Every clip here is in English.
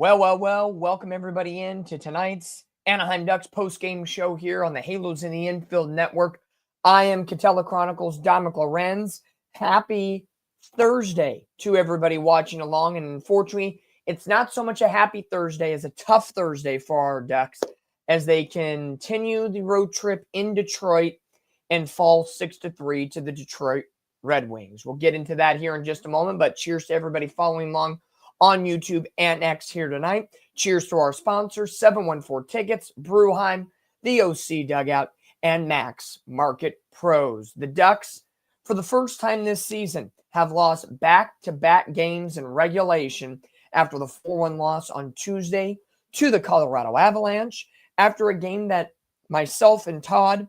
Well, welcome everybody in to tonight's Anaheim Ducks post-game show here on the Halos in the Infield Network. I am Catella Chronicles' Dominic Lorenz. Happy Thursday to everybody watching along. And unfortunately, it's not so much a happy Thursday as a tough Thursday for our Ducks as they continue the road trip in Detroit and fall 6-3 to the Detroit Red Wings. We'll get into that here in just a moment, but cheers to everybody following along on YouTube and X here tonight. Cheers to our sponsors, 714 Tickets, Bruheim, the OC Dugout, and Max Market Pros. The Ducks, for the first time this season, have lost back-to-back games in regulation after the 4-1 loss on Tuesday to the Colorado Avalanche, after a game that myself and Todd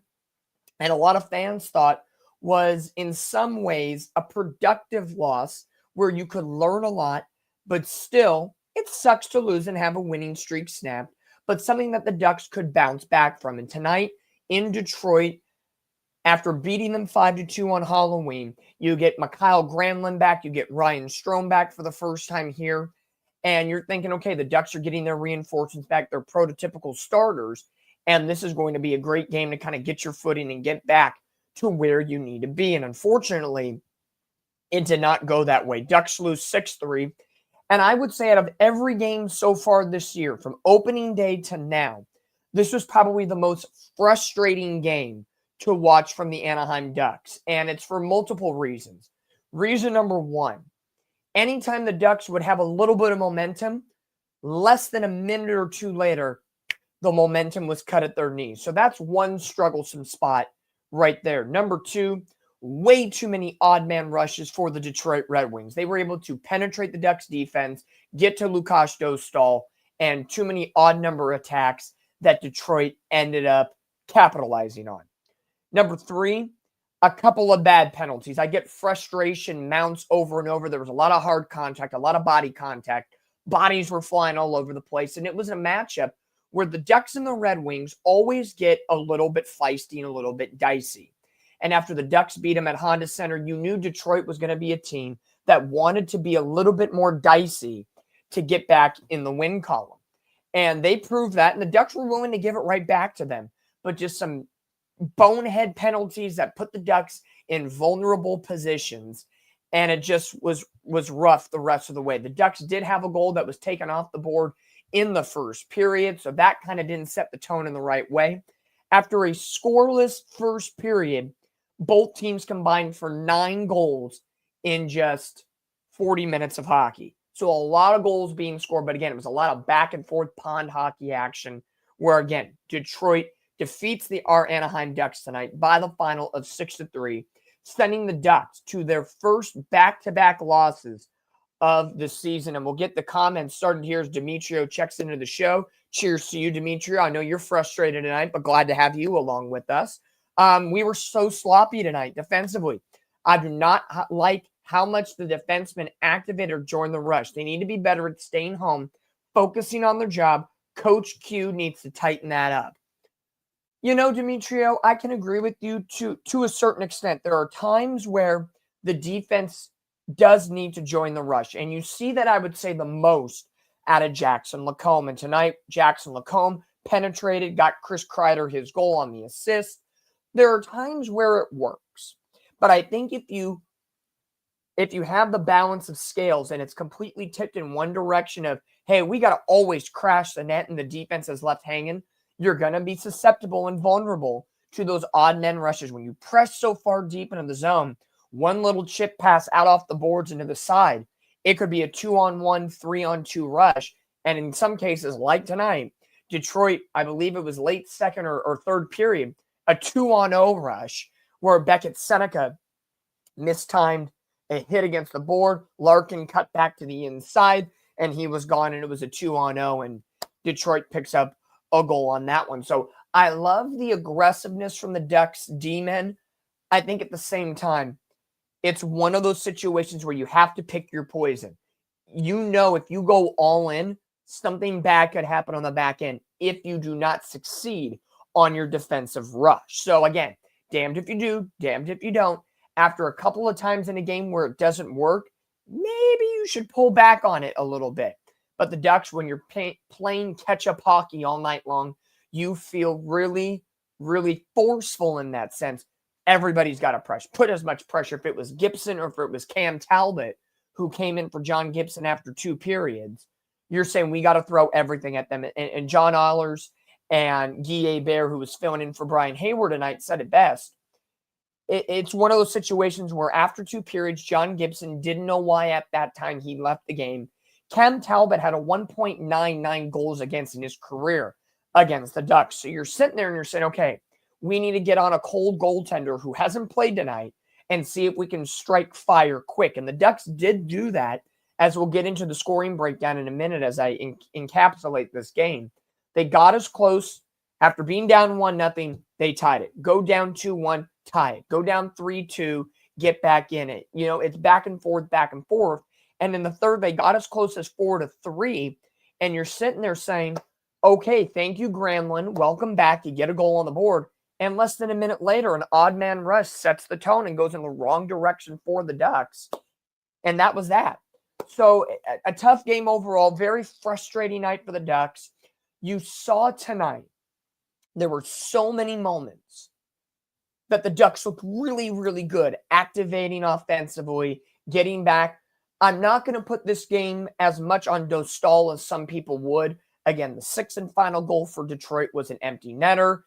and a lot of fans thought was in some ways a productive loss where you could learn a lot. But still, it sucks to lose and have a winning streak snapped, but something that the Ducks could bounce back from. And tonight in Detroit, after beating them 5-2 on Halloween, you get Mikael Granlund back, you get Ryan Strome back for the first time here, and you're thinking, okay, the Ducks are getting their reinforcements back, their prototypical starters, and this is going to be a great game to kind of get your footing and get back to where you need to be. And unfortunately, it did not go that way. Ducks lose 6-3. And I would say out of every game so far this year, from opening day to now, this was probably the most frustrating game to watch from the Anaheim Ducks. And it's for multiple reasons. Reason number one, anytime the Ducks would have a little bit of momentum, less than a minute or two later, the momentum was cut at their knees. So that's one strugglesome spot right there. Number two, way too many odd man rushes for the Detroit Red Wings. They were able to penetrate the Ducks defense, get to Lukas Dostal, and too many odd number attacks that Detroit ended up capitalizing on. Number three, a couple of bad penalties. I get frustration mounts over and over. There was a lot of hard contact, a lot of body contact. Bodies were flying all over the place, and it was a matchup where the Ducks and the Red Wings always get a little bit feisty and a little bit dicey. And after the Ducks beat them at Honda Center, you knew Detroit was going to be a team that wanted to be a little bit more dicey to get back in the win column. And they proved that, and the Ducks were willing to give it right back to them. But just some bonehead penalties that put the Ducks in vulnerable positions, and it just was rough the rest of the way. The Ducks did have a goal that was taken off the board in the first period, so that kind of didn't set the tone in the right way. After a scoreless first period, both teams combined for 9 goals in just 40 minutes of hockey. So a lot of goals being scored, but again, it was a lot of back and forth pond hockey action where, again, Detroit defeats our Anaheim Ducks tonight by the final of 6-3, sending the Ducks to their first back-to-back losses of the season. And we'll get the comments started here as Demetrio checks into the show. Cheers to you, Demetrio. I know you're frustrated tonight, but glad to have you along with us. We were so sloppy tonight defensively. I do not like how much the defensemen activate or join the rush. They need to be better at staying home, focusing on their job. Coach Q needs to tighten that up. You know, Demetrio, I can agree with you to a certain extent. There are times where the defense does need to join the rush, and you see that, I would say, the most out of Jackson Lacombe. And tonight, Jackson Lacombe penetrated, got Chris Kreider his goal on the assist. There are times where it works, but I think if you have the balance of scales and it's completely tipped in one direction of, hey, we got to always crash the net and the defense is left hanging, you're going to be susceptible and vulnerable to those odd men rushes. When you press so far deep into the zone, one little chip pass out off the boards into the side, it could be a 2-on-1, 3-on-2 rush. And in some cases, like tonight, Detroit, I believe it was late second or third period, a 2-on-0 rush where Beckett Seneca mistimed a hit against the board. Larkin cut back to the inside, and he was gone, and it was a 2-on-0, and Detroit picks up a goal on that one. So I love the aggressiveness from the Ducks D-men. I think at the same time, it's one of those situations where you have to pick your poison. You know, if you go all in, something bad could happen on the back end if you do not succeed on your defensive rush. So again, damned if you do, damned if you don't. After a couple of times in a game where it doesn't work, maybe you should pull back on it a little bit. But the Ducks, when you're playing catch-up hockey all night long, you feel really, really forceful in that sense. Everybody's got to put as much pressure. If it was Gibson or if it was Cam Talbot, who came in for John Gibson after 2 periods, you're saying we got to throw everything at them. And John Ehlers and Guy Hebert, who was filling in for Brian Hayward tonight, said it best. It's one of those situations where after 2 periods, John Gibson didn't know why at that time he left the game. Cam Talbot had a 1.99 goals against in his career against the Ducks. So you're sitting there and you're saying, okay, we need to get on a cold goaltender who hasn't played tonight and see if we can strike fire quick. And the Ducks did do that, as we'll get into the scoring breakdown in a minute as I encapsulate this game. They got us close. After being down 1-0, they tied it. Go down 2-1, tie it. Go down 3-2, get back in it. You know, it's back and forth, back and forth. And in the third, they got as close as 4-3. And you're sitting there saying, okay, thank you, Granlund. Welcome back. You get a goal on the board. And less than a minute later, an odd man rush sets the tone and goes in the wrong direction for the Ducks. And that was that. So a tough game overall. Very frustrating night for the Ducks. You saw tonight, there were so many moments that the Ducks looked really, really good, activating offensively, getting back. I'm not going to put this game as much on Dostal as some people would. Again, the 6th and final goal for Detroit was an empty netter.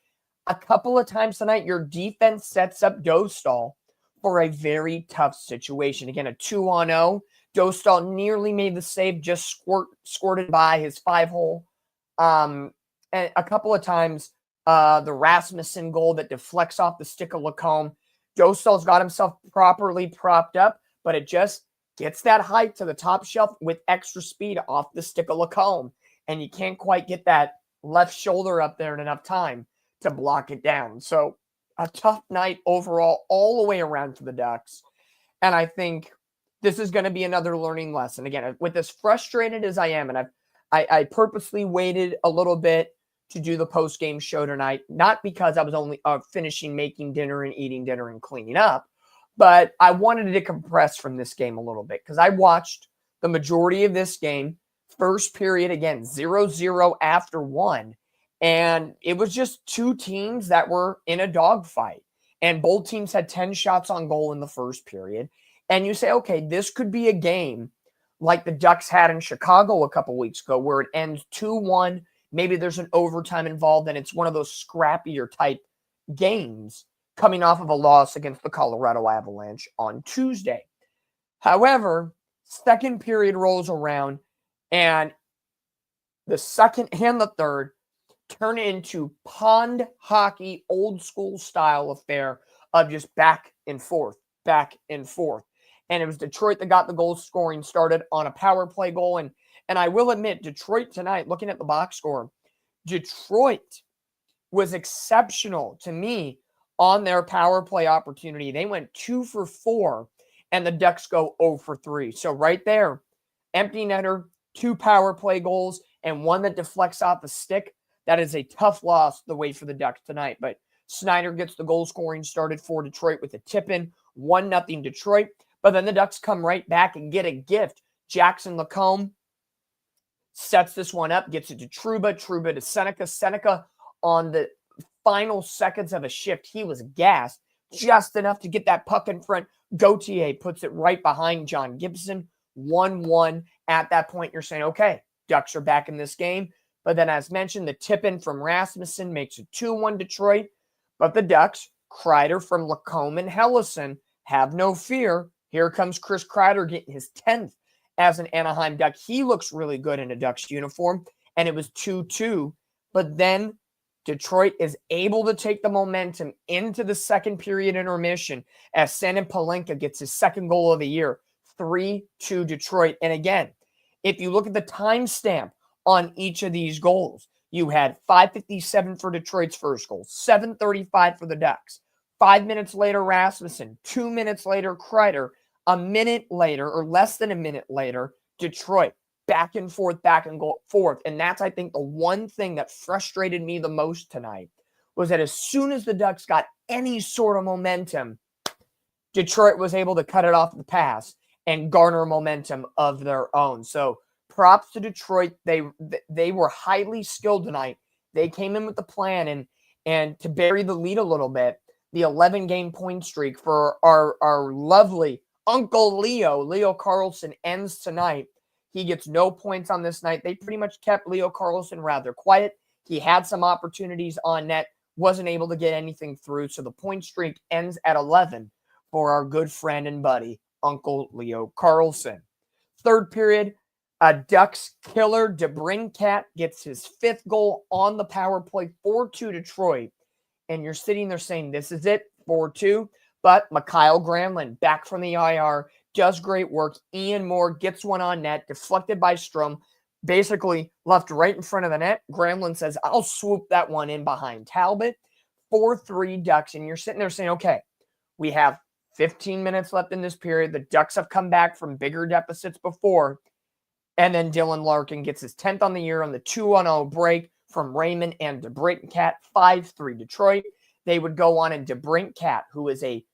A couple of times tonight, your defense sets up Dostal for a very tough situation. Again, a 2-on-0. Dostal nearly made the save, just squirted by his 5-hole. And a couple of times, the Rasmussen goal that deflects off the stick of Lacombe. Dostal's got himself properly propped up, but it just gets that height to the top shelf with extra speed off the stick of Lacombe. And you can't quite get that left shoulder up there in enough time to block it down. So a tough night overall, all the way around for the Ducks. And I think this is going to be another learning lesson. Again, with as frustrated as I am, and I purposely waited a little bit to do the post-game show tonight, not because I was only finishing making dinner and eating dinner and cleaning up, but I wanted to decompress from this game a little bit because I watched the majority of this game. First period, again, 0-0 after 1. And it was just 2 teams that were in a dogfight. And both teams had 10 shots on goal in the first period. And you say, okay, this could be a game like the Ducks had in Chicago a couple weeks ago where it ends 2-1. Maybe there's an overtime involved, and it's one of those scrappier type games coming off of a loss against the Colorado Avalanche on Tuesday. However, second period rolls around, and the second and the third turn into pond hockey, old school style affair of just back and forth, back and forth. And it was Detroit that got the goal scoring started on a power play goal. And I will admit, Detroit tonight, looking at the box score, Detroit was exceptional to me on their power play opportunity. They went 2 for 4, and the Ducks go 0 for 3. So right there, empty netter, 2 power play goals, and 1 that deflects off the stick. That is a tough loss the way for the Ducks tonight. But Snyder gets the goal scoring started for Detroit with a tip-in, 1-0 Detroit. But then the Ducks come right back and get a gift. Jackson Lacombe sets this one up, gets it to Trouba to Seneca on the final seconds of a shift. He was gassed just enough to get that puck in front. Gauthier puts it right behind John Gibson. 1-1. At that point, you're saying, okay, Ducks are back in this game. But then, as mentioned, the tip-in from Rasmussen makes it 2-1 Detroit. But the Ducks, Kreider from Lacombe and Helleson, have no fear. Here comes Chris Kreider getting his 10th as an Anaheim Duck. He looks really good in a Ducks uniform, and it was 2-2. But then Detroit is able to take the momentum into the second period intermission as Sanin Palenka gets his second goal of the year, 3-2 Detroit. And again, if you look at the timestamp on each of these goals, you had 5:57 for Detroit's first goal, 7:35 for the Ducks. 5 minutes later, Rasmussen. 2 minutes later, Kreider. A minute later, or less than a minute later, Detroit. Back and forth. And that's, I think, the one thing that frustrated me the most tonight was that as soon as the Ducks got any sort of momentum, Detroit was able to cut it off the pass and garner momentum of their own. So props to Detroit. They were highly skilled tonight. They came in with the plan, and to bury the lead a little bit, the 11-game point streak for our lovely Uncle Leo Carlsson ends tonight. He gets no points on this night. They pretty much kept Leo Carlsson rather quiet. He had some opportunities on net, wasn't able to get anything through, so the point streak ends at 11 for our good friend and buddy, Uncle Leo Carlsson. Third period, a Ducks killer, DeBrincat gets his 5th goal on the power play, 4-2 Detroit. And you're sitting there saying, this is it, 4-2. But Mikael Granlund, back from the IR, does great work. Ian Moore gets one on net, deflected by Strome, basically left right in front of the net. Granlund says, I'll swoop that one in behind Talbot. 4-3 Ducks. And you're sitting there saying, okay, we have 15 minutes left in this period. The Ducks have come back from bigger deficits before. And then Dylan Larkin gets his 10th on the year on the 2-0 break from Raymond and DeBrincat, 5-3 Detroit. They would go on, and DeBrincat, who is a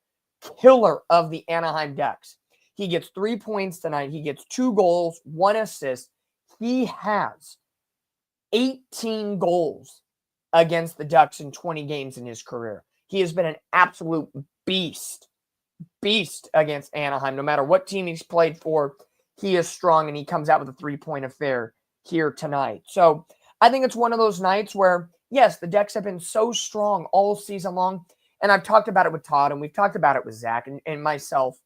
killer of the Anaheim Ducks, he gets 3 points tonight. He gets 2 goals, 1 assist. He has 18 goals against the Ducks in 20 games in his career. He has been an absolute beast against Anaheim. No matter what team he's played for, he is strong, and he comes out with a 3-point affair here tonight. So I think it's one of those nights where, yes, the Ducks have been so strong all season long, and I've talked about it with Todd, and we've talked about it with Zach and myself.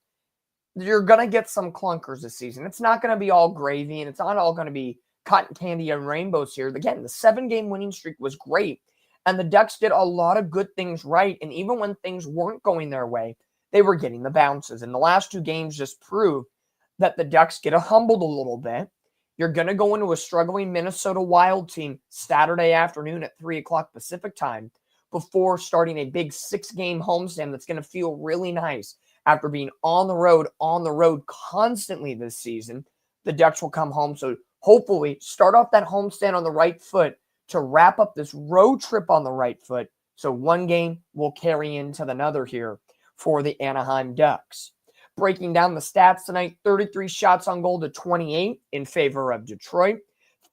You're going to get some clunkers this season. It's not going to be all gravy, and it's not all going to be cotton candy and rainbows here. Again, the 7-game winning streak was great, and the Ducks did a lot of good things right, and even when things weren't going their way, they were getting the bounces. And the last 2 games just proved that the Ducks get humbled a little bit. You're going to go into a struggling Minnesota Wild team Saturday afternoon at 3 o'clock Pacific time before starting a big 6-game homestand that's going to feel really nice. After being on the road constantly this season, the Ducks will come home. So hopefully start off that homestand on the right foot to wrap up this road trip on the right foot. So one game will carry into another here for the Anaheim Ducks. Breaking down the stats tonight, 33 shots on goal to 28 in favor of Detroit.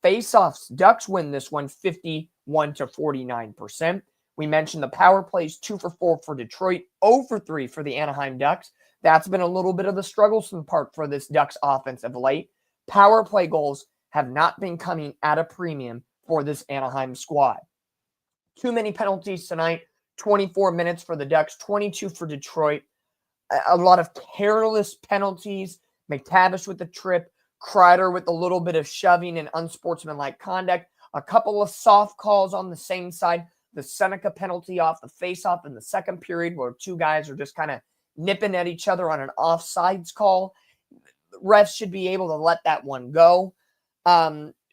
Face-offs, Ducks win this one 51 to 49%. We mentioned the power plays, 2 for 4 for Detroit, 0 for 3 for the Anaheim Ducks. That's been a little bit of the strugglesome part for this Ducks offense of late. Power play goals have not been coming at a premium for this Anaheim squad. Too many penalties tonight, 24 minutes for the Ducks, 22 for Detroit. A lot of careless penalties. McTavish with the trip. Kreider with a little bit of shoving and unsportsmanlike conduct. A couple of soft calls on the same side. The Seneca penalty off the faceoff in the second period where 2 guys are just kind of nipping at each other on an offsides call. Refs should be able to let that one go.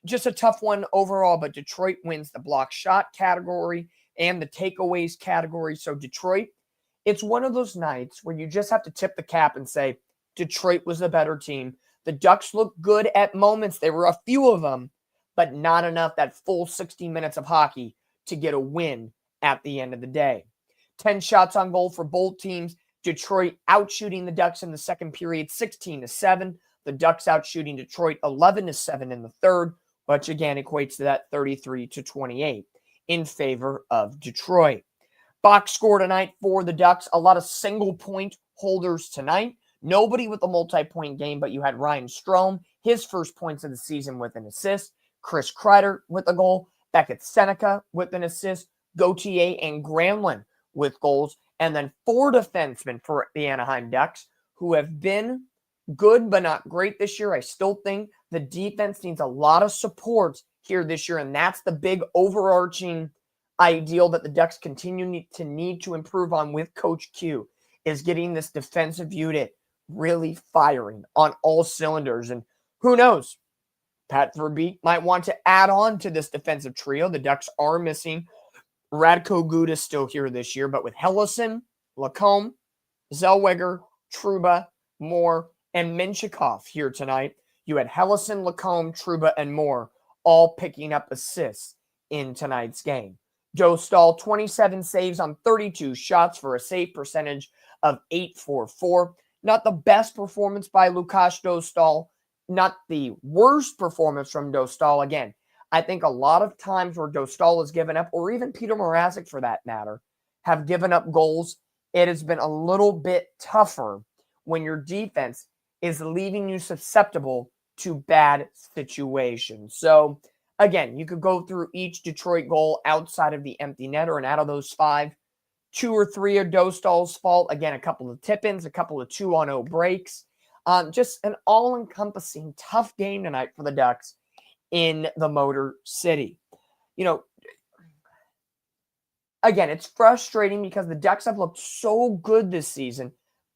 Just a tough one overall, but Detroit wins the block shot category and the takeaways category. So Detroit, it's one of those nights where you just have to tip the cap and say Detroit was the better team. The Ducks looked good at moments. There were a few of them, but not enough, that full 60 minutes of hockey to get a win at the end of the day. 10 shots on goal for both teams. Detroit outshooting the Ducks in the second period, 16-7. The Ducks outshooting Detroit 11-7 in the third, which again equates to that 33-28 in favor of Detroit. Box score tonight for the Ducks, a lot of single point holders tonight. Nobody with a multi-point game, but you had Ryan Strome, his first points of the season with an assist. Chris Kreider with a goal. Beckett Seneca with an assist. Gauthier and Granlund with goals. And then 4 defensemen for the Anaheim Ducks who have been good but not great this year. I still think the defense needs a lot of support here this year, and that's the big overarching ideal that the Ducks continue to need to improve on with Coach Q, is getting this defensive unit really firing on all cylinders. And who knows, Pat Verbeek might want to add on to this defensive trio. The Ducks are missing Radko Gudas still here this year, but with Helleson, Lacombe, Zellweger, Trouba, Moore, and Menchikov here tonight, you had Helleson, Lacombe, Trouba, and Moore all picking up assists in tonight's game. Joe Stahl, 27 saves on 32 shots for a save percentage of .844. Not the best performance by Lukasz Dostal. not the worst performance from Dostal. Again, I think a lot of times where Dostal has given up, or even Peter Mrazek for that matter, have given up goals, it has been a little bit tougher when your defense is leaving you susceptible to bad situations. So, again, you could go through each Detroit goal outside of the empty netter, and out of those 5, 2 or 3 are Dostal's fault. Again, a couple of tip-ins, a couple of 2-on-0 breaks. Just an all-encompassing tough game tonight for the Ducks in the Motor City. You know, again, it's frustrating because the Ducks have looked so good this season,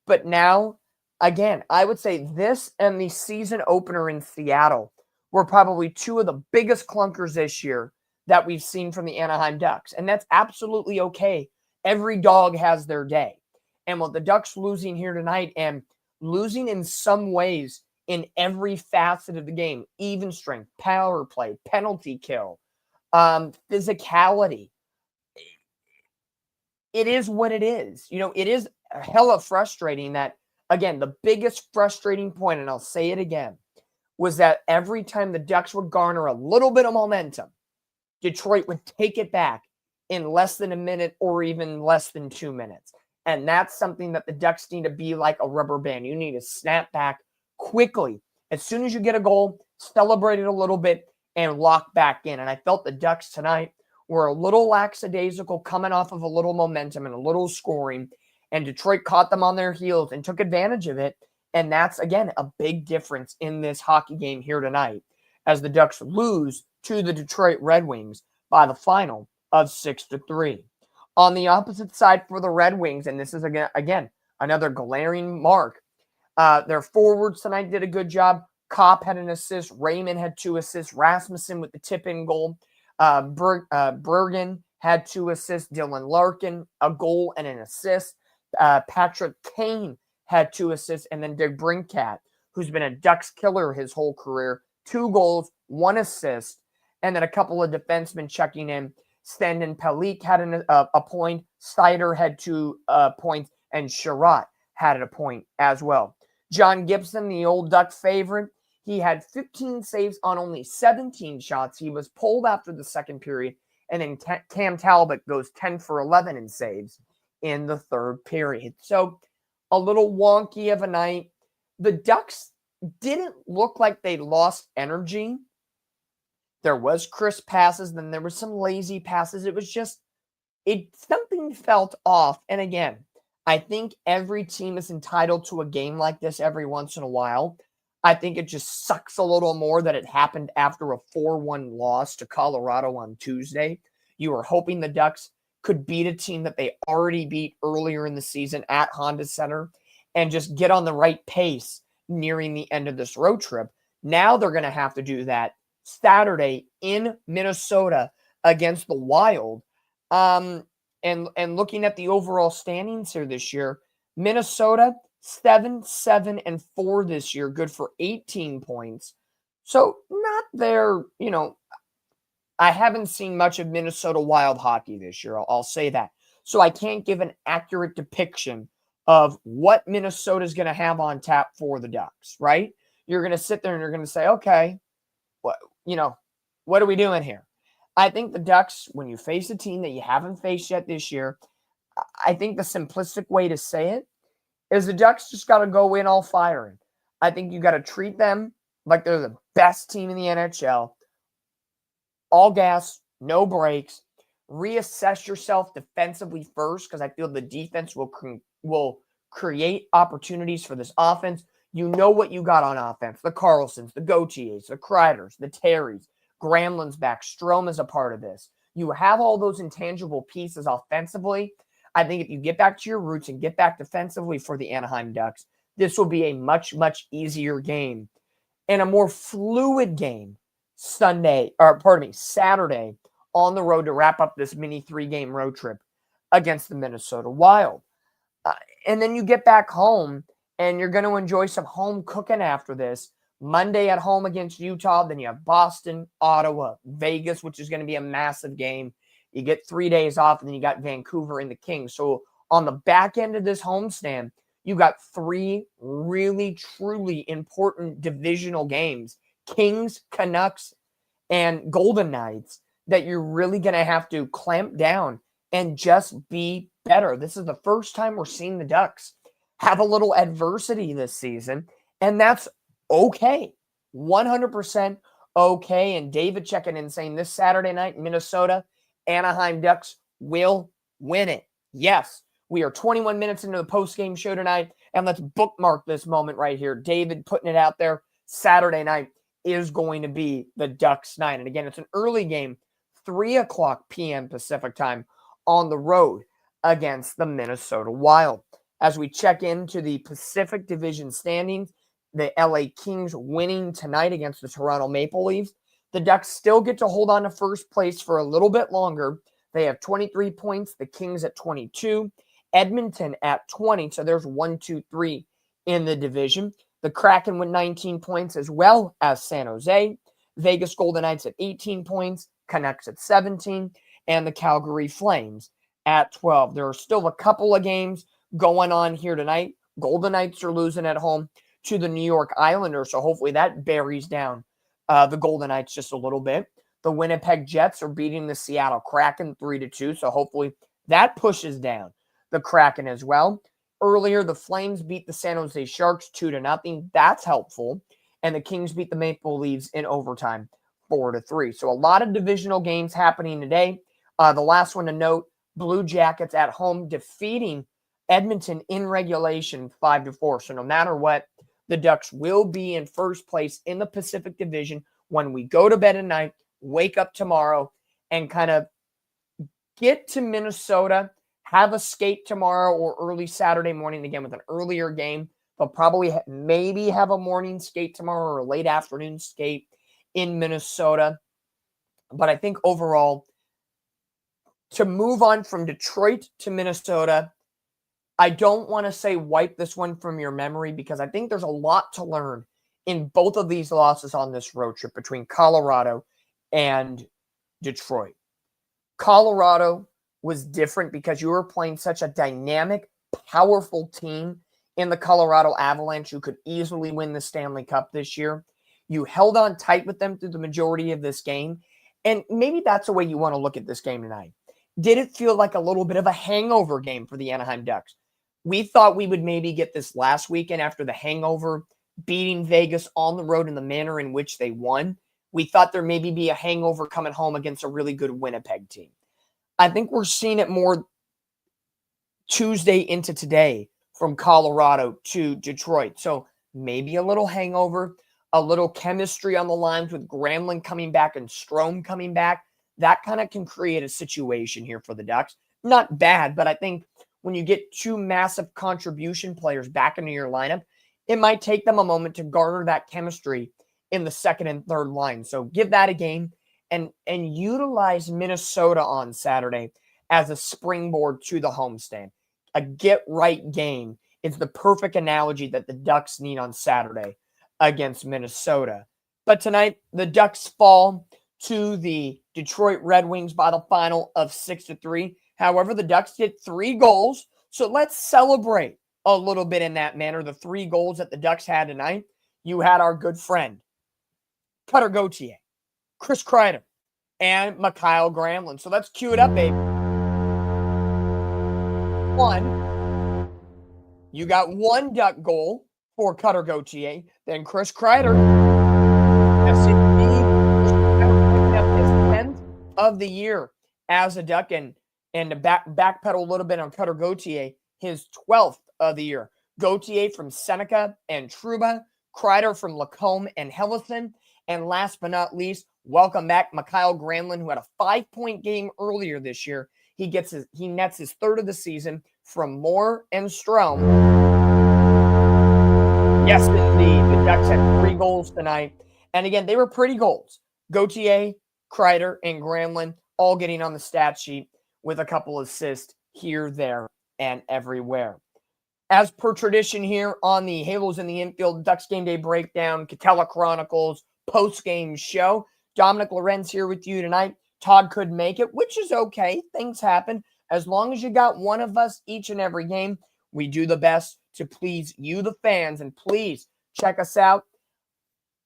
but now, again, I would say this and the season opener in Seattle were probably 2 of the biggest clunkers this year that we've seen from the Anaheim Ducks, and that's absolutely okay. Every dog has their day. And with the Ducks losing here tonight and losing in some ways in every facet of the game, even strength, power play, penalty kill, physicality, it is what it is. You know, it is hella frustrating that, again, the biggest frustrating point, and I'll say it again, was that every time the Ducks would garner a little bit of momentum, Detroit would take it back in less than a minute or even less than 2 minutes. And that's something that the Ducks need to be like a rubber band. You need to snap back quickly. As soon as you get a goal, celebrate it a little bit and lock back in. And I felt the Ducks tonight were a little lackadaisical, coming off of a little momentum and a little scoring. And Detroit caught them on their heels and took advantage of it. And that's, again, a big difference in this hockey game here tonight as the Ducks lose to the Detroit Red Wings by the final of 6-3. On the opposite side for the Red Wings, and this is, again another glaring mark, their forwards tonight did a good job. Kopp had an assist. Raymond had 2 assists. Rasmussen with the tip-in goal. Bergen had 2 assists. Dylan Larkin, a goal and an assist. Patrick Kane had 2 assists. And then DeBrincat, who's been a Ducks killer his whole career, 2 goals, 1 assist. And then a couple of defensemen checking in. Standen Pellik had a point. Seider had 2 points. And Sherratt had a point as well. John Gibson, the old Duck favorite, he had 15 saves on only 17 shots. He was pulled after the second period. And then Cam Talbot goes 10 for 11 in saves in the third period. So a little wonky of a night. The Ducks didn't look like they lost energy. There was crisp passes, then there were some lazy passes. It was just, something felt off. And again, I think every team is entitled to a game like this every once in a while. I think it just sucks a little more that it happened after a 4-1 loss to Colorado on Tuesday. You were hoping the Ducks could beat a team that they already beat earlier in the season at Honda Center and just get on the right pace nearing the end of this road trip. Now they're going to have to do that Saturday in Minnesota against the Wild. And looking at the overall standings here this year, Minnesota 7-7-4 this year, good for 18 points. So not there, I haven't seen much of Minnesota Wild hockey this year. I'll say that. So I can't give an accurate depiction of what Minnesota is going to have on tap for the Ducks, right? You're going to sit there and you're going to say, okay, what are we doing here? I think the Ducks, when you face a team that you haven't faced yet this year, I think the simplistic way to say it is the Ducks just got to go in all firing. I think you got to treat them like they're the best team in the NHL. All gas, no brakes. Reassess yourself defensively first, because I feel the defense will create opportunities for this offense. You know what you got on offense. The Carlsons, the Gauthiers, the Kreiders, the Terrys, Gramlin's back. Strome is a part of this. You have all those intangible pieces offensively. I think if you get back to your roots and get back defensively for the Anaheim Ducks, this will be a much, much easier game and a more fluid game Saturday on the road to wrap up this mini 3-game road trip against the Minnesota Wild. And then you get back home and you're going to enjoy some home cooking after this. Monday at home against Utah. Then you have Boston, Ottawa, Vegas, which is going to be a massive game. You get 3 days off, and then you got Vancouver and the Kings. So on the back end of this homestand, You got three really, truly important divisional games: Kings, Canucks, and Golden Knights, that you're really going to have to clamp down and just be better. This is the first time we're seeing the Ducks have a little adversity this season, and that's okay. 100% okay. And David checking in saying this Saturday night in Minnesota, Anaheim Ducks will win it. Yes, we are 21 minutes into the post-game show tonight, and let's bookmark this moment right here. David putting it out there. Saturday night is going to be the Ducks night. And again, it's an early game, 3 o'clock p.m. Pacific time on the road against the Minnesota Wild. As we check into the Pacific Division standings, the LA Kings winning tonight against the Toronto Maple Leafs. The Ducks still get to hold on to first place for a little bit longer. They have 23 points, the Kings at 22, Edmonton at 20. So there's 1, 2, 3 in the division. The Kraken with 19 points, as well as San Jose. Vegas Golden Knights at 18 points, Canucks at 17, and the Calgary Flames at 12. There are still a couple of games going on here tonight. Golden Knights are losing at home to the New York Islanders, so hopefully that buries down the Golden Knights just a little bit. The Winnipeg Jets are beating the Seattle Kraken 3-2, so hopefully that pushes down the Kraken as well. Earlier, the Flames beat the San Jose Sharks 2-0. That's helpful. And the Kings beat the Maple Leafs in overtime 4-3. So a lot of divisional games happening today. The last one to note, Blue Jackets at home defeating Edmonton in regulation 5-4. So no matter what, the Ducks will be in first place in the Pacific Division when we go to bed at night, wake up tomorrow, and kind of get to Minnesota, have a skate tomorrow or early Saturday morning, again with an earlier game. They'll probably maybe have a morning skate tomorrow or a late afternoon skate in Minnesota. But I think overall, to move on from Detroit to Minnesota, I don't want to say wipe this one from your memory, because I think there's a lot to learn in both of these losses on this road trip between Colorado and Detroit. Colorado was different because you were playing such a dynamic, powerful team in the Colorado Avalanche who could easily win the Stanley Cup this year. You held on tight with them through the majority of this game, and maybe that's the way you want to look at this game tonight. Did it feel like a little bit of a hangover game for the Anaheim Ducks? We thought we would maybe get this last weekend after the hangover, beating Vegas on the road in the manner in which they won. We thought there maybe be a hangover coming home against a really good Winnipeg team. I think we're seeing it more Tuesday into today from Colorado to Detroit. So maybe a little hangover, a little chemistry on the lines with Gramlin coming back and Strome coming back. That kind of can create a situation here for the Ducks. Not bad, but I think when you get two massive contribution players back into your lineup, it might take them a moment to garner that chemistry in the second and third line. So give that a game and utilize Minnesota on Saturday as a springboard to the homestand. A get-right game is the perfect analogy that the Ducks need on Saturday against Minnesota. But tonight, the Ducks fall to the Detroit Red Wings by the final of 6-3. However, the Ducks did 3 goals, so let's celebrate a little bit in that manner. The 3 goals that the Ducks had tonight. You had our good friend, Cutter Gauthier, Chris Kreider, and Mikael Gramlin. So let's cue it up, baby. 1, you got 1 Duck goal for Cutter Gauthier. Then Chris Kreider, his 10th of the year as a Duck, and to backpedal a little bit on Cutter Gauthier, his 12th of the year. Gauthier from Seneca and Trouba, Kreider from Lacombe and Helleson, and last but not least, welcome back Mikael Gramlin, who had a 5-point game earlier this year. He nets his 3rd of the season from Moore and Strome. Yes, indeed, the Ducks had 3 goals tonight, and again, they were pretty goals. Gauthier, Kreider, and Gramlin all getting on the stat sheet with a couple assists here, there, and everywhere. As per tradition here on the Halos in the Infield Ducks Game Day Breakdown, Catella Chronicles post-game show, Dominic Lorenz here with you tonight. Todd couldn't make it, which is okay. Things happen. As long as you got one of us each and every game, we do the best to please you, the fans. And please check us out.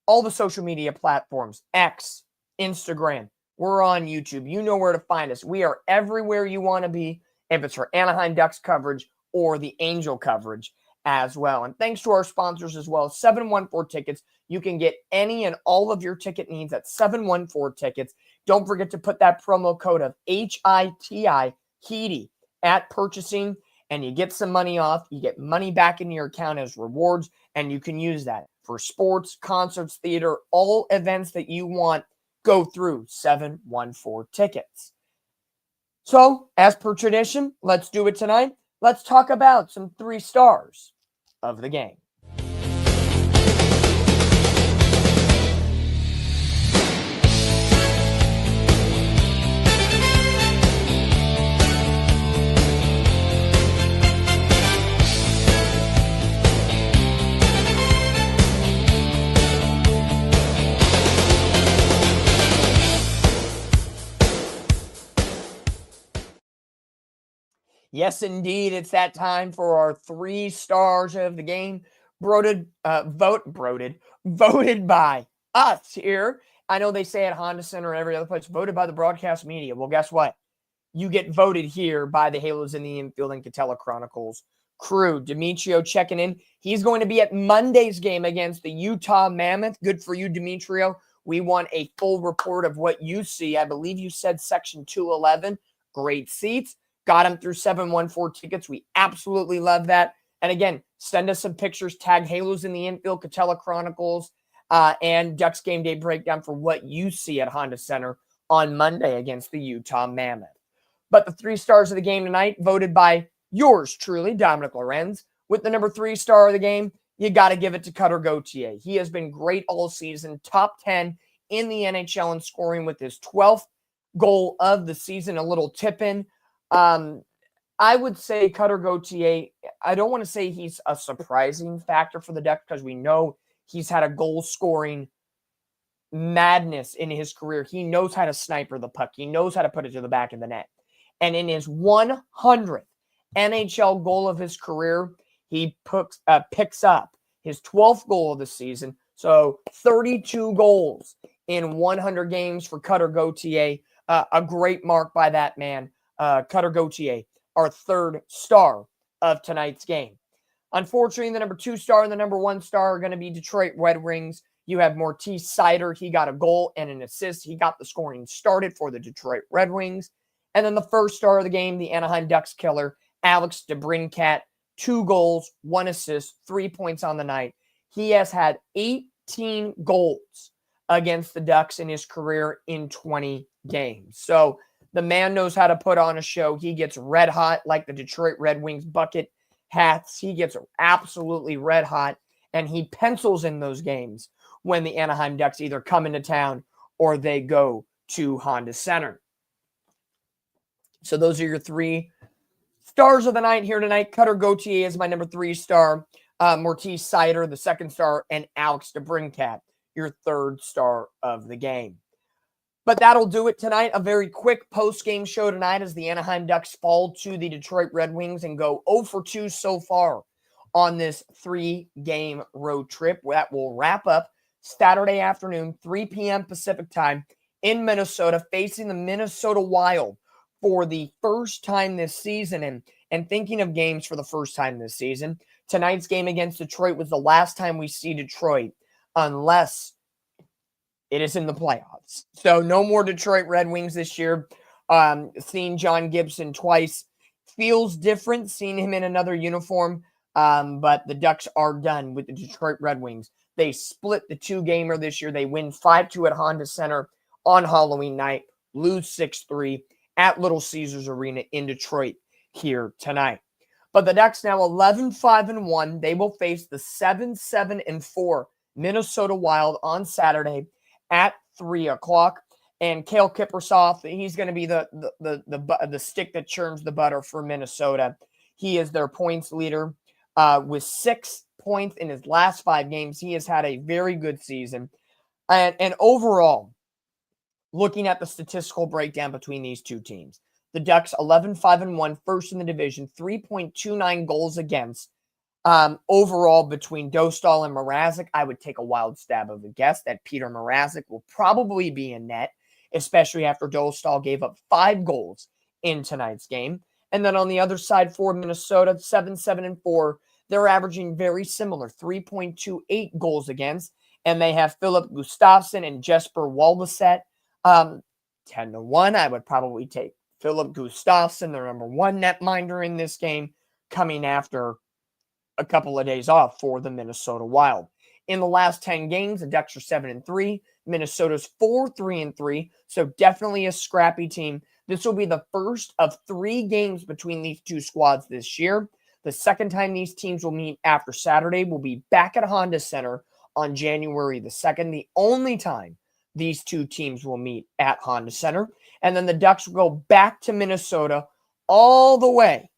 All the social media platforms, X, Instagram. We're on YouTube. You know where to find us. We are everywhere you want to be, if it's for Anaheim Ducks coverage or the Angel coverage as well. And thanks to our sponsors as well, 714 Tickets. You can get any and all of your ticket needs at 714 Tickets. Don't forget to put that promo code of HITI, HEATY, at purchasing, and you get some money off. You get money back in your account as rewards, and you can use that for sports, concerts, theater, all events that you want. Go through 714 Tickets. So, as per tradition, let's do it tonight. Let's talk about some 3 stars of the game. Yes, indeed. It's that time for our 3 stars of the game, voted by us here. I know they say at Honda Center and every other place, voted by the broadcast media. Well, guess what? You get voted here by the Halos in the Infield and Catella Chronicles crew. Demetrio checking in. He's going to be at Monday's game against the Utah Mammoth. Good for you, Demetrio. We want a full report of what you see. I believe you said section 211. Great seats. Got him through 714 Tickets. We absolutely love that. And again, send us some pictures. Tag Halos in the Infield, Catella Chronicles, and Ducks Game Day Breakdown for what you see at Honda Center on Monday against the Utah Mammoth. But the 3 stars of the game tonight, voted by yours truly, Dominic Lorenz. With the number 3 star of the game, you got to give it to Cutter Gauthier. He has been great all season, top 10 in the NHL in scoring with his 12th goal of the season, a little tip-in. I would say Cutter Gauthier, I don't want to say he's a surprising factor for the Ducks because we know he's had a goal-scoring madness in his career. He knows how to sniper the puck. He knows how to put it to the back of the net. And in his 100th NHL goal of his career, he picks up his 12th goal of the season. So 32 goals in 100 games for Cutter Gauthier. A great mark by that man. Cutter Gauthier, our 3rd star of tonight's game. Unfortunately, the number 2 star and the number 1 star are going to be Detroit Red Wings. You have Moritz Seider. He got a goal and an assist. He got the scoring started for the Detroit Red Wings. And then the 1st star of the game, the Anaheim Ducks killer, Alex DeBrincat, 2 goals, 1 assist, 3 points on the night. He has had 18 goals against the Ducks in his career in 20 games. So the man knows how to put on a show. He gets red hot like the Detroit Red Wings bucket hats. He gets absolutely red hot, and he pencils in those games when the Anaheim Ducks either come into town or they go to Honda Center. So those are your 3 stars of the night here tonight. Cutter Gauthier is my number 3 star. Moritz Seider, the 2nd star, and Alex DeBrincat, your 3rd star of the game. But that'll do it tonight. A very quick post-game show tonight as the Anaheim Ducks fall to the Detroit Red Wings and go 0 for 2 so far on this 3-game road trip. That will wrap up Saturday afternoon, 3 p.m. Pacific time in Minnesota, facing the Minnesota Wild for the first time this season. And thinking of games for the first time this season, tonight's game against Detroit was the last time we see Detroit, unless it is in the playoffs. So no more Detroit Red Wings this year. Seeing John Gibson twice feels different, seeing him in another uniform. But the Ducks are done with the Detroit Red Wings. They split the 2-gamer this year. They win 5-2 at Honda Center on Halloween night, lose 6-3 at Little Caesars Arena in Detroit here tonight. But the Ducks now 11-5-1. They will face the 7-7-4 Minnesota Wild on Saturday at 3 o'clock. And Kale Kiprusoff, he's going to be the stick that churns the butter for Minnesota. He is their points leader with 6 points in his last 5 games. He has had a very good season. And overall, looking at the statistical breakdown between these two teams, the Ducks 11-5-1, first in the division, 3.29 goals against, Overall, between Dostal and Mrazek, I would take a wild stab of a guess that Peter Mrazek will probably be in net, especially after Dostal gave up 5 goals in tonight's game. And then on the other side for Minnesota, 7-7-4, they're averaging very similar, 3.28 goals against. And they have Filip Gustavsson and Jesper Wallstedt. 10-1, I would probably take Filip Gustavsson, their number 1 netminder in this game, coming after a couple of days off for the Minnesota Wild. In the last 10 games, the Ducks are 7-3. Minnesota's 4-3-3. So definitely a scrappy team. This will be the first of 3 games between these two squads this year. The second time these teams will meet after Saturday will be back at Honda Center on January the 2nd. The only time these two teams will meet at Honda Center. And then the Ducks will go back to Minnesota all the way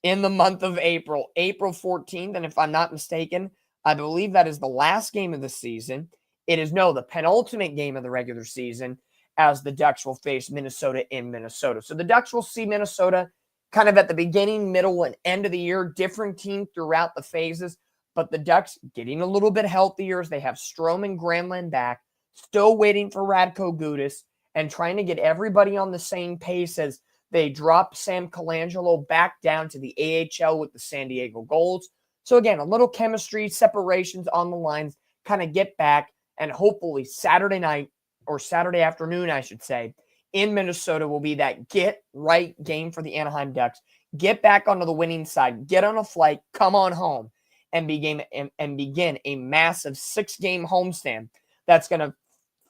in the month of April 14th. And if I'm not mistaken, I believe that is the last game of the season. It is the penultimate game of the regular season, as the Ducks will face Minnesota in Minnesota. So the Ducks will see Minnesota kind of at the beginning, middle, and end of the year, different team throughout the phases. But the Ducks getting a little bit healthier as they have Strome and Granlund back, still waiting for Radko Gudas, and trying to get everybody on the same pace as they drop Sam Colangelo back down to the AHL with the San Diego Gulls. So again, a little chemistry, separations on the lines, kind of get back, and hopefully Saturday night, or Saturday afternoon, I should say, in Minnesota will be that get-right game for the Anaheim Ducks. Get back onto the winning side, get on a flight, come on home, and begin a massive 6-game homestand that's going to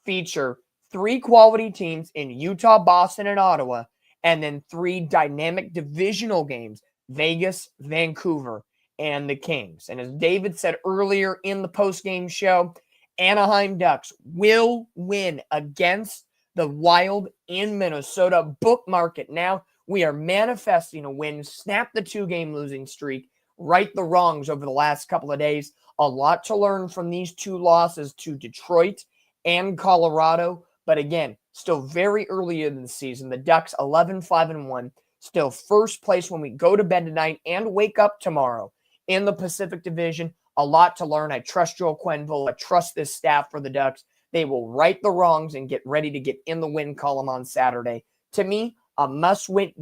feature 3 quality teams in Utah, Boston, and Ottawa, and then 3 dynamic divisional games, Vegas, Vancouver, and the Kings. And as David said earlier in the post-game show, Anaheim Ducks will win against the Wild in Minnesota. Bookmark it now. We are manifesting a win, snap the 2-game losing streak, right the wrongs over the last couple of days. A lot to learn from these 2 losses to Detroit and Colorado. But again, still very early in the season. The Ducks 11-5-1, still first place when we go to bed tonight and wake up tomorrow in the Pacific Division. A lot to learn. I trust Joel Quenneville. I trust this staff for the Ducks. They will right the wrongs and get ready to get in the win column on Saturday. To me, a must-win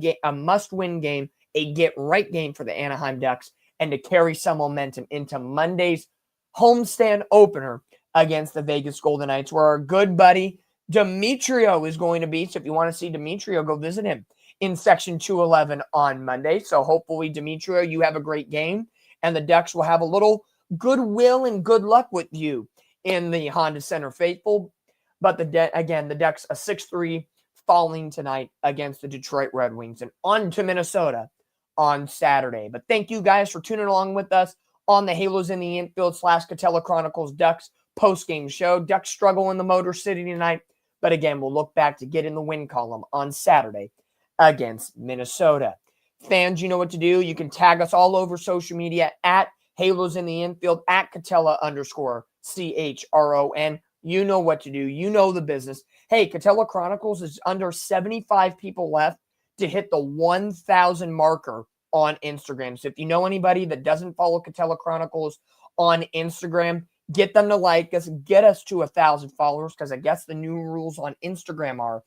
game, a get-right game for the Anaheim Ducks, and to carry some momentum into Monday's homestand opener against the Vegas Golden Knights, where our good buddy Demetrio is going to be. So if you want to see Demetrio, go visit him in Section 211 on Monday. So hopefully, Demetrio, you have a great game, and the Ducks will have a little goodwill and good luck with you in the Honda Center faithful. But the Ducks a 6-3 falling tonight against the Detroit Red Wings, and on to Minnesota on Saturday. But thank you guys for tuning along with us on the Halos in the Infield / Catella Chronicles Ducks post-game show. Ducks struggle in the Motor City tonight, but again, we'll look back to get in the win column on Saturday against Minnesota. Fans, you know what to do. You can tag us all over social media at Halos in the Infield, at Catella_CHRON. You know what to do. You know the business. Hey, Catella Chronicles is under 75 people left to hit the 1,000 marker on Instagram. So if you know anybody that doesn't follow Catella Chronicles on Instagram, get them to like us, get us to 1,000 followers, because I guess the new rules on Instagram are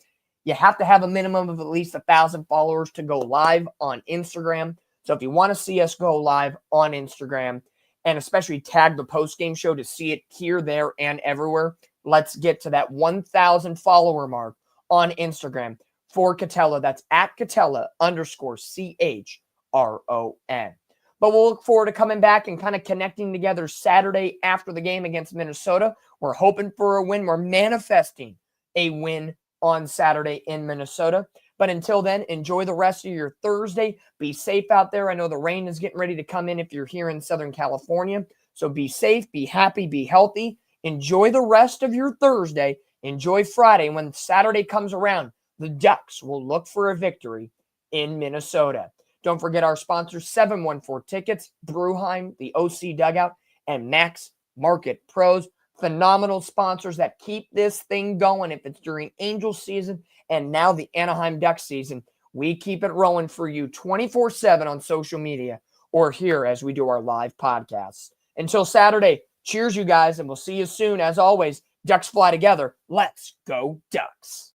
you have to have a minimum of at least 1,000 followers to go live on Instagram. So if you want to see us go live on Instagram, and especially tag the post-game show to see it here, there, and everywhere, let's get to that 1,000 follower mark on Instagram for Catella. That's at Catella_CHRON. But we'll look forward to coming back and kind of connecting together Saturday after the game against Minnesota. We're hoping for a win. We're manifesting a win on Saturday in Minnesota. But until then, enjoy the rest of your Thursday. Be safe out there. I know the rain is getting ready to come in if you're here in Southern California. So be safe, be happy, be healthy. Enjoy the rest of your Thursday. Enjoy Friday. When Saturday comes around, the Ducks will look for a victory in Minnesota. Don't forget our sponsors, 714 Tickets, Bruheim, the OC Dugout, and Max Market Pros. Phenomenal sponsors that keep this thing going. If it's during Angel season and now the Anaheim Ducks season, we keep it rolling for you 24/7 on social media. or here as we do our live podcasts. Until Saturday, cheers, you guys, and we'll see you soon. As always, Ducks fly together. Let's go, Ducks.